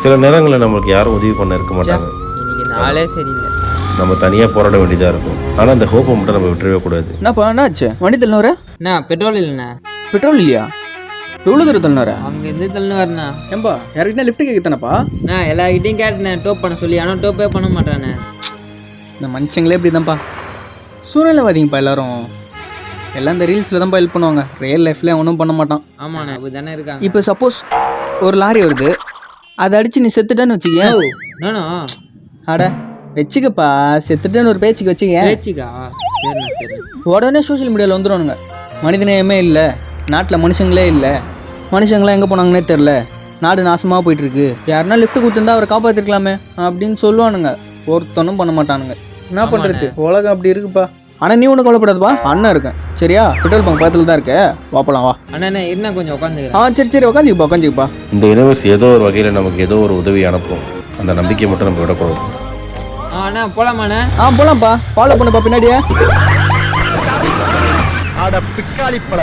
சில நேரங்களில் நம்மளுக்கு யாரும் உதவி பண்ண இருக்க மாட்டாங்க. இன்னைக்கு நாளே சரியில்லை. நம்ம தனியாக போராட வேண்டியதாக இருக்கும். ஆனால் அந்த ஹோப்பை மட்டும் நம்ம விட்டுறவே கூடாது. என்னப்பா என்னாச்சு? வண்டி தள்ளினவர? அண்ணா பெட்ரோல் இல்லைண்ணா. பெட்ரோல் இல்லையா? எவ்வளோ தூரம் தள்ளினவர? அங்கேருந்து தள்ளினு வரண்ணா. ஏன்பா யாருக்கிட்ட லிஃப்ட் கேட்கத்தானப்பா? நான் எல்லார்கிட்டையும் கேட்டேண்ணே டோப் பண்ண சொல்லி, ஆனால் டோப்பே பண்ண மாட்டானே. இந்த மனுஷங்களே இப்படி தான்ப்பா, சூழ்நிலைவாதிங்கப்பா எல்லாரும். எல்லாம் இந்த ரீல்ஸில் தான்ப்பா ஹெல்ப் பண்ணுவாங்க, ரியல் லைஃப்ல ஒன்றும் பண்ண மாட்டான். ஆமாண்ணே அப்படி தானே இருக்காங்க. இப்போ சப்போஸ் ஒரு லாரி வருது, அதை அடிச்சு நீ செத்துட்டேன்னு வச்சுக்க. நானா அட வச்சுக்கப்பா, செத்துட்டேன்னு ஒரு பேச்சுக்கு வச்சுக்க. பேச்சுக்கா? சரிண்ணா சரி. உடனே சோஷியல் மீடியாவில் வந்துடுவானுங்க, மனிதநேயமே இல்லை, நாட்டில் மனுஷங்களே இல்லை, மனுஷங்களாம் எங்கே போனாங்கன்னே தெரில, நாடு நாசமாக போயிட்டுருக்கு, யாருன்னா லிஃப்ட் கொடுத்துருந்தா அவரை காப்பாற்றிருக்கலாமே அப்படின்னு சொல்லுவானுங்க. ஒருத்தனும் பண்ண மாட்டானுங்க. என்ன பண்ணுறது, உலகம் அப்படி இருக்குப்பா. ஆனால் நீ ஒன்றும் கவலைப்படாதுப்பா, அண்ணன் இருக்கேன் சரியா? பெட்ரோல் பங்க் பக்கத்தில் தான் இருக்க, வாப்பலாம் வா. அண்ணா என்ன கொஞ்சம் உட்காந்துக்கிறேன். சரி சரி உட்காந்துக்குப்பா உட்காந்துக்குப்பா. இந்த யூனிவர்ஸ் ஏதோ ஒரு வகையில் நமக்கு ஏதோ ஒரு உதவி அனுப்பும். அந்த நம்பிக்கையை மட்டும் நம்ம விடக்கூடாது. அண்ணா போலாமாண்ணே? போலாம்ப்பா, ஃபாலோ பண்ணுப்பா பின்னாடியே. அட பிக்காளி பட